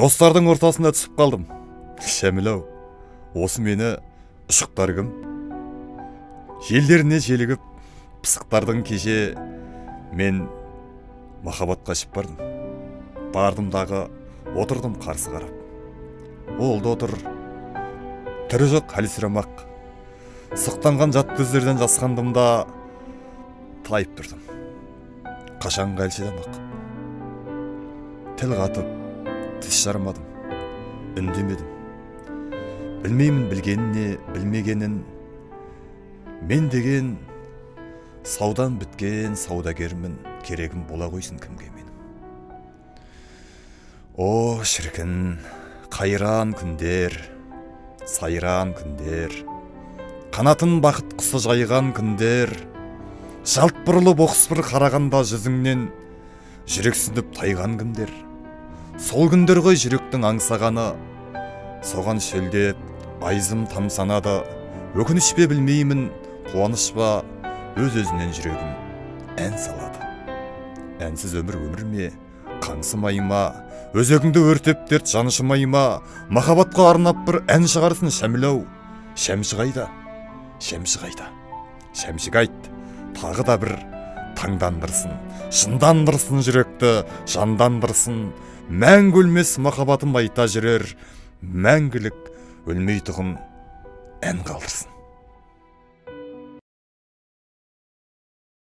Достардың ортасына түсіп қалдым. Шәміл-ау, осы мені ұшықтар кім? Желдеріне желігіп, пысықтардың кеше мен махаббатқа шып бардым. Бардым дағы, отырдым қарсы қарап. Ол да отыр, түрі жоқ әлсіремақ. Сықтанған жат көздерден жасқандым да, тайып тұрдым. Қашанға әлшедемақ. Тіл қатып, тіс жармадым, үндемедім. Білмеймін білгеніне, білмегенін. Мен деген саудан біткен саудагермін, керегім бола қойсын кімге менің. О, шіркін, қайран күндер, сайран күндер, қанатын бақыт құсы жайған күндер, жалт бұрылып оқыс бір қарағанда жүзіңнен жүрексініп тайған күндер. Сол күндер ғой жүректің аңсағаны, соған шөлдеп айызым тамсанады. Өкініш пе білмеймін, қуаныш па, өз-өзінен жүрегім ән салады. Әнсіз өмір ме, қаңсымай ма, өзегіңді өртеп дерт жанышымай ма, махаббатқа арнап бір ән шығарсын Шәміл-ау. Шәмші қайда? Шәмші қайда? Шәмшіге айт, тағы да бір таңдандырсын, шындандырсын жүректі, жандандырсын. Мәңгі өлмес махаббатым айта жүрер, мәңгілік өлмейтұғын ән қалдырсын.